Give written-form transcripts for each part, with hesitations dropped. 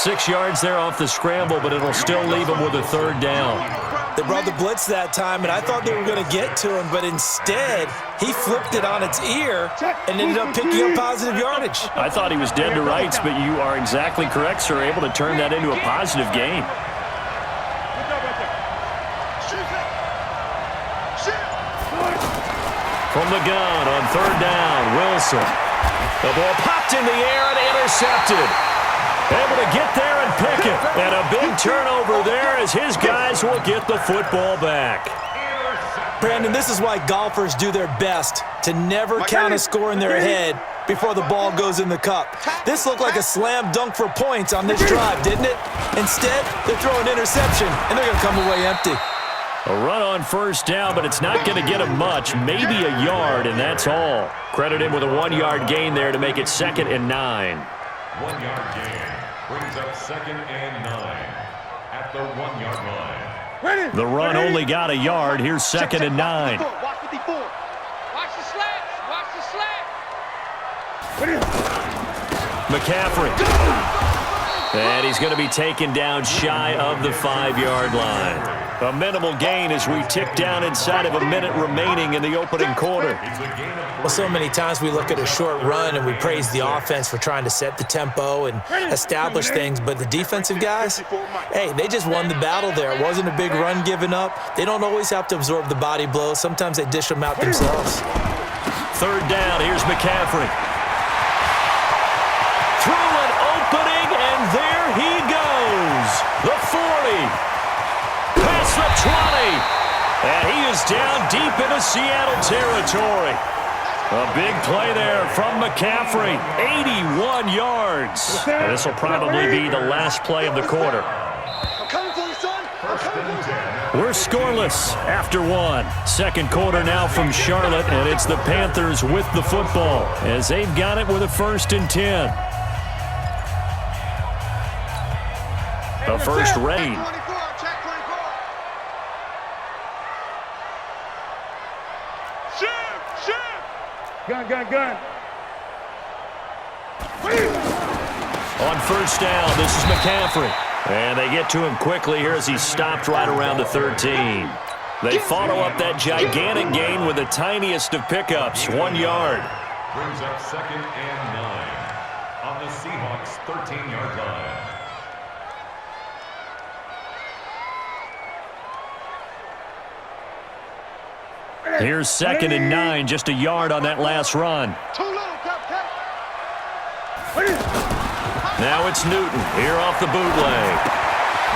6 yards there off the scramble, but it'll still leave him with a third down. They brought the blitz that time, and I thought they were going to get to him, but instead he flipped it on its ear and ended up picking up positive yardage. I thought he was dead to rights, but you are exactly correct, sir, able to turn that into a positive gain. From the gun on third down, Wilson. The ball popped in the air and intercepted. Able to get there and pick it. And a big turnover there as his guys will get the football back. Brandon, this is why golfers do their best to never count a score in their head before the ball goes in the cup. This looked like a slam dunk for points on this drive, didn't it? Instead, they're throwing interception, and they're going to come away empty. A run on first down, but it's not going to get him much. Maybe a yard, and that's all. Credit him with a 1-yard gain there to make it 2nd and 9. 1-yard gain brings up 2nd and 9 at the 1-yard line. The run only got a yard. Here's 2nd and 9. Watch 54. Watch the slats. Watch the slats. McCaffrey. And he's going to be taken down shy of the 5-yard line. A minimal gain as we tick down inside of a minute remaining in the opening quarter. Well, so many times we look at a short run and we praise the offense for trying to set the tempo and establish things, but the defensive guys, hey, they just won the battle there. It wasn't a big run given up. They don't always have to absorb the body blows. Sometimes they dish them out themselves. Third down, here's McCaffrey. Through an opening, and there he goes. The 40. Past the 20. And he is down deep into Seattle territory. A big play there from McCaffrey. 81 yards. And this will probably be the last play of the quarter. We're scoreless after 1. Second quarter now from Charlotte, and it's the Panthers with the football as they've got it with a 1st and 10. A first read. Gun. On first down, this is McCaffrey. And they get to him quickly here as he's stopped right around the 13. They follow up that gigantic gain with the tiniest of pickups, 1 yard. Brings up 2nd and 9 on the Seahawks' 13-yard line. Here's 2nd and 9, just a yard on that last run. Now it's Newton, here off the bootleg.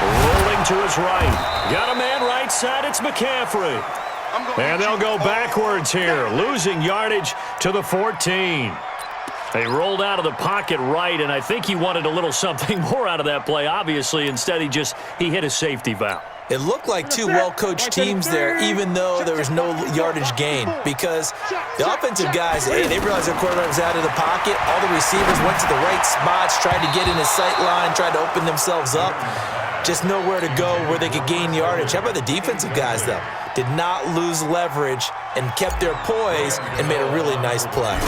Rolling to his right. Got a man right side, it's McCaffrey. And they'll go backwards here, losing yardage to the 14. They rolled out of the pocket right, and I think he wanted a little something more out of that play. Obviously, instead he hit a safety valve. It looked like two well-coached teams there, even though there was no yardage gain, because the offensive guys, hey, they realized their quarterback was out of the pocket. All the receivers went to the right spots, tried to get in his sight line, tried to open themselves up. Just nowhere to go where they could gain yardage. How about the defensive guys, though? Did not lose leverage and kept their poise and made a really nice play.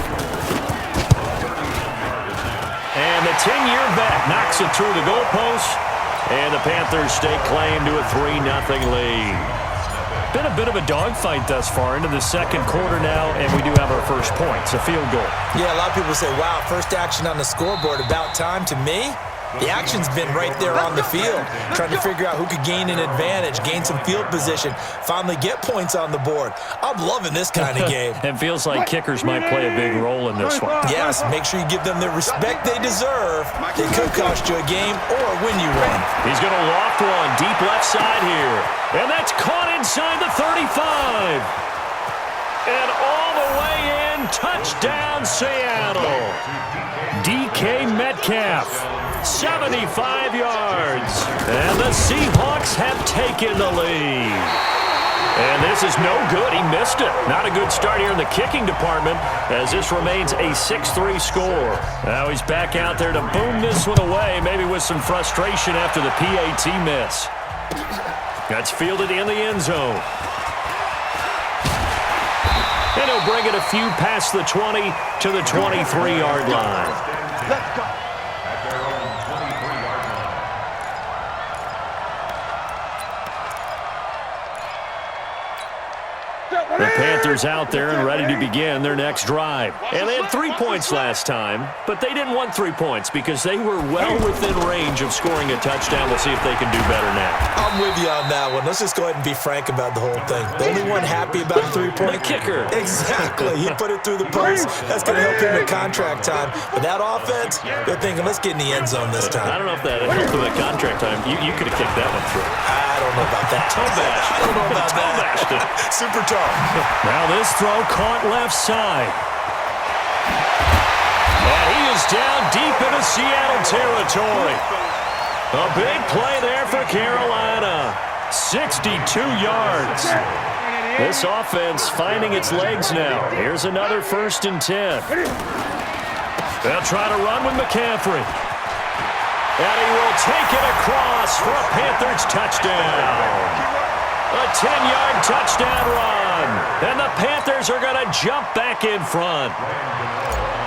And the 10-year vet knocks it through the goalpost. And the Panthers stake claim to a 3-0 lead. Been a bit of a dogfight thus far into the second quarter now, and we do have our first points, a field goal. Yeah, a lot of people say, wow, first action on the scoreboard, about time. To me, the action's been right there on the field, trying to figure out who could gain an advantage, gain some field position, finally get points on the board. I'm loving this kind of game. It feels like kickers might play a big role in this one. Yes, make sure you give them the respect they deserve. They could cost you a game or win you one. He's going to loft one deep left side here. And that's caught inside the 35. And all the way in, touchdown Seattle. DK Metcalf. 75 yards. And the Seahawks have taken the lead. And this is no good. He missed it. Not a good start here in the kicking department as this remains a 6-3 score. Now he's back out there to boom this one away, maybe with some frustration after the PAT miss. That's fielded in the end zone. And he'll bring it a few past the 20 to the 23-yard line. Let's go. At their own 23-yard line. Panthers out there and ready to begin their next drive. And they had 3 points last time, but they didn't want 3 points because they were well within range of scoring a touchdown. We'll see if they can do better now. I'm with you on that one. Let's just go ahead and be frank about the whole thing. The only one happy about the 3-point. The kicker. Exactly. He put it through the post. That's going to help him in contract time. But that offense, they're thinking, let's get in the end zone this time. I don't know if that helped him at contract time. You could have kicked that one through. I don't know about that. Toe bash. I don't know about Toe bashed it. that. Super tall. Now this throw caught left side. And he is down deep into Seattle territory. A big play there for Carolina. 62 yards. This offense finding its legs now. Here's another 1st and 10. They'll try to run with McCaffrey. And he will take it across for a Panthers touchdown. A 10-yard touchdown run. And the Panthers are going to jump back in front.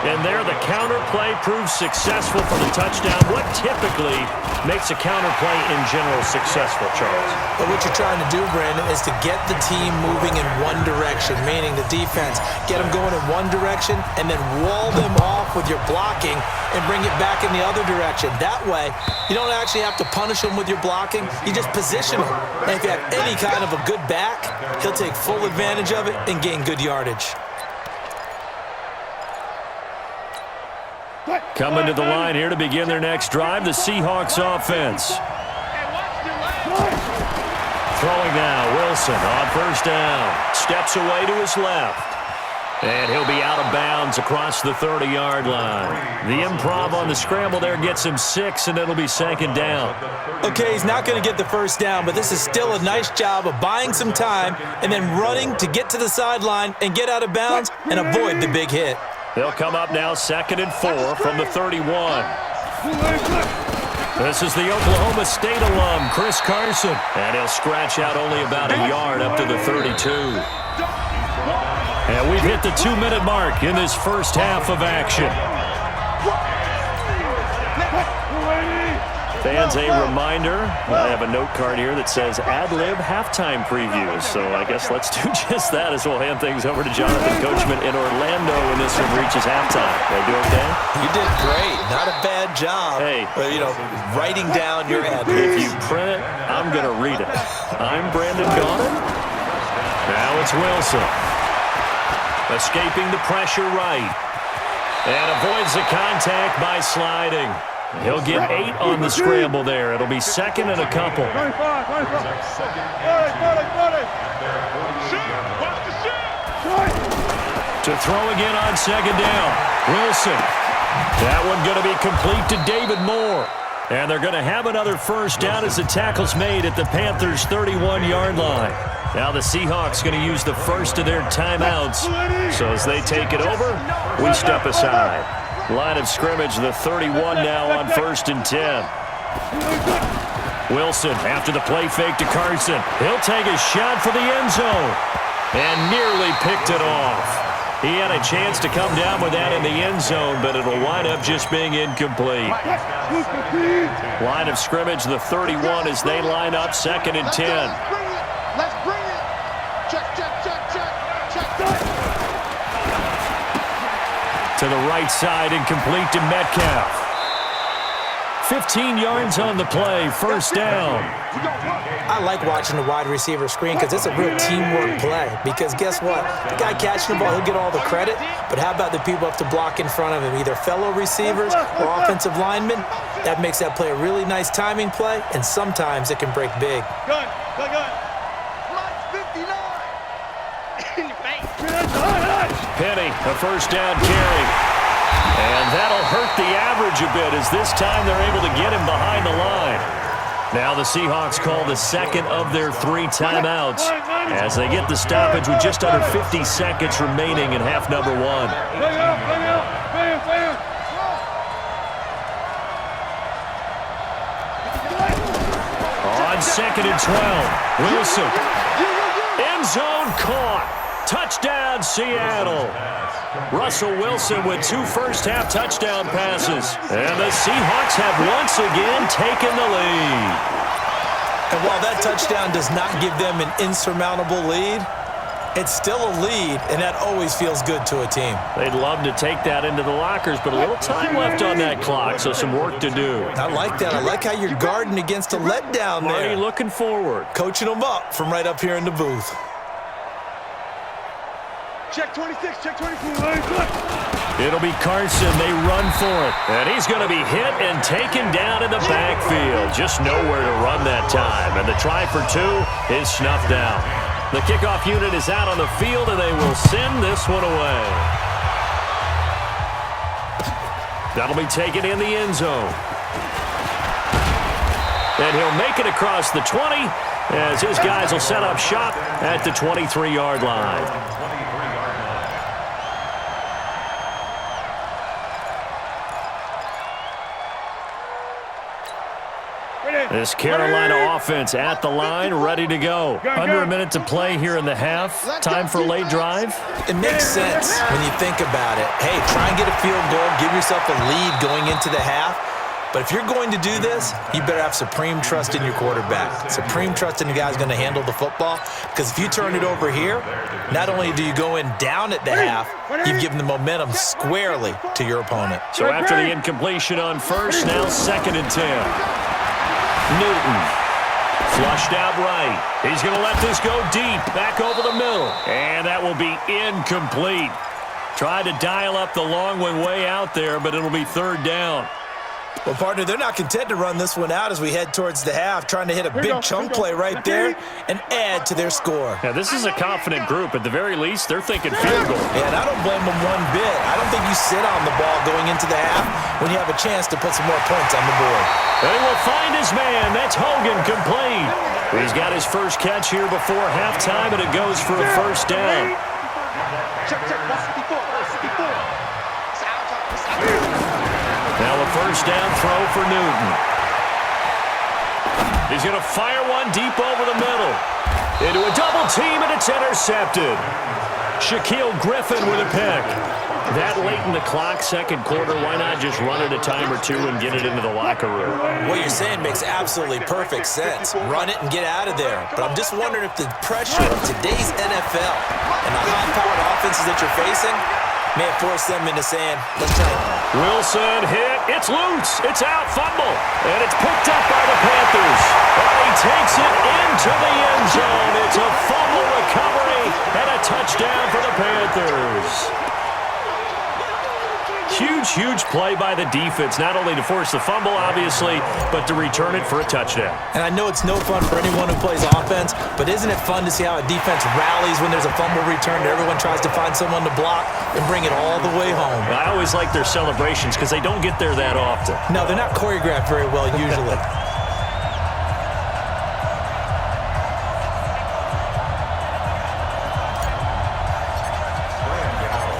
And there the counter play proves successful for the touchdown. What typically makes a counter play in general successful, Charles? But what you're trying to do, Brandon, is to get the team moving in one direction, meaning the defense. Get them going in one direction and then wall them off with your blocking and bring it back in the other direction. That way, you don't actually have to punish them with your blocking. You just position them. And if you have any kind of a good back, he'll take full advantage of it and gain good yardage. Coming to the line here to begin their next drive, the Seahawks offense. Throwing now, Wilson on 1st down. Steps away to his left. And he'll be out of bounds across the 30-yard line. The improv on the scramble there gets him 6, and it'll be 2nd down. Okay, he's not going to get the 1st down, but this is still a nice job of buying some time and then running to get to the sideline and get out of bounds and avoid the big hit. They'll come up now 2nd and 4 from the 31. This is the Oklahoma State alum, Chris Carson. And he'll scratch out only about a yard up to the 32. And we've hit the 2-minute mark in this first half of action. Fans, a reminder, I have a note card here that says ad-lib halftime previews. So I guess let's do just that as we'll hand things over to Jonathan Coachman in Orlando when this one reaches halftime. Did I do okay? You did great. Not a bad job. Hey. Writing down your ad-libs. If you print it, I'm going to read it. I'm Brandon Gaudin. Now it's Wilson. Escaping the pressure right. And avoids the contact by sliding. He'll get 8 on the scramble there. It'll be 2nd and a couple. To throw again on 2nd down. Wilson. That one going to be complete to David Moore. And they're going to have another 1st down as the tackle's made at the Panthers' 31-yard line. Now the Seahawks going to use the first of their timeouts. So as they take it over, we step aside. Line of scrimmage, the 31 now on 1st and 10. Wilson after the play fake to Carson. He'll take a shot for the end zone. And nearly picked it off. He had a chance to come down with that in the end zone, but it'll wind up just being incomplete. Line of scrimmage, the 31 as they line up 2nd and 10. Let's bring it. Check, check, check, check, check. To the right side and complete to Metcalf. 15 yards on the play, 1st down. I like watching the wide receiver screen because it's a real teamwork play. Because guess what? The guy catching the ball, he'll get all the credit. But how about the people up to block in front of him, either fellow receivers or offensive linemen? That makes that play a really nice timing play, and sometimes it can break big. Gun. Lights 59. In your face. Penny, a 1st down carry. And that'll hurt the average a bit as this time they're able to get him behind the line. Now the Seahawks call the 2nd of their 3 timeouts as they get the stoppage with just under 50 seconds remaining in half number 1. On 2nd and 12, Wilson. End zone caught. Touchdown, Seattle. Russell Wilson with 2 first-half touchdown passes. And the Seahawks have once again taken the lead. And while that touchdown does not give them an insurmountable lead, It's still a lead, and that always feels good to a team. They'd love to take that into the lockers, but a little time left on that clock, so some work to do. I like that. I like how you're guarding against a letdown there. Marty looking forward. Coaching them up from right up here in the booth. Check 26, check 24. It'll be Carson. They run for it. And he's going to be hit and taken down in the backfield. Just nowhere to run that time. And the try for two is snuffed out. The kickoff unit is out on the field, and they will send this one away. That'll be taken in the end zone. And he'll make it across the 20 as his guys will set up shop at the 23-yard line. This Carolina offense at the line, ready to go. Under a minute to play here in the half. Time for a late drive. It makes sense when you think about it. Hey, try and get a field goal, give yourself a lead going into the half. But if you're going to do this, you better have supreme trust in your quarterback. Supreme trust in the guy who's going to handle the football. Because if you turn it over here, not only do you go in down at the half, you've given the momentum squarely to your opponent. So after the incompletion on first, now 2nd and 10. Newton, flushed out right. He's going to let this go deep, back over the middle. And that will be incomplete. Tried to dial up the long one way out there, but it'll be 3rd down. Well, partner, they're not content to run this one out as we head towards the half, trying to hit a big chunk play right there and add to their score. Yeah, this is a confident group. At the very least, they're thinking field goal. Yeah, and I don't blame them one bit. I don't think you sit on the ball going into the half when you have a chance to put some more points on the board. They will find his man. That's Hogan, complete. He's got his first catch here before halftime, and it goes for a 1st down. Check, check, 54, 54. Now a 1st down throw for Newton. He's going to fire one deep over the middle. Into a double team, and it's intercepted. Shaquille Griffin with a pick. That late in the clock, 2nd quarter, why not just run it a time or two and get it into the locker room? What you're saying makes absolutely perfect sense. Run it and get out of there. But I'm just wondering if the pressure of today's NFL and the high-powered offenses that you're facing may have forced them into saying, let's try it. Wilson hit. It's loose. It's out. Fumble. And it's picked up by the Panthers. And he takes it into the end zone. It's a fumble recovery and a touchdown for the Panthers. Huge, huge play by the defense, not only to force the fumble, obviously, but to return it for a touchdown. And I know it's no fun for anyone who plays offense, but isn't it fun to see how a defense rallies when there's a fumble return and everyone tries to find someone to block and bring it all the way home? I always like their celebrations because they don't get there that often. No, they're not choreographed very well usually.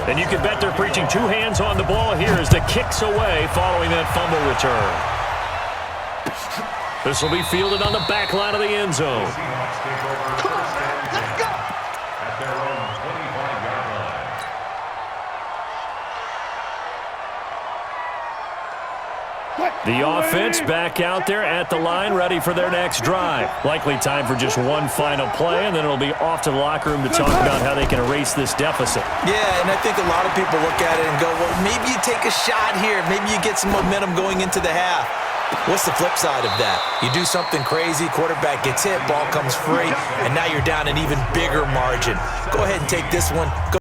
And you can bet they're preaching 2 hands on the ball here as the kick's away following that fumble return. This will be fielded on the back line of the end zone. Come on, let's go. At their own 25-yard line. The offense back out there at the line, ready for their next drive. Likely time for just one final play, and then it'll be off to the locker room to talk about how they can erase this deficit. Yeah, and I think a lot of people look at it and go, well, maybe you take a shot here. Maybe you get some momentum going into the half. What's the flip side of that? You do something crazy, quarterback gets hit, ball comes free, and now you're down an even bigger margin. Go ahead and take this one.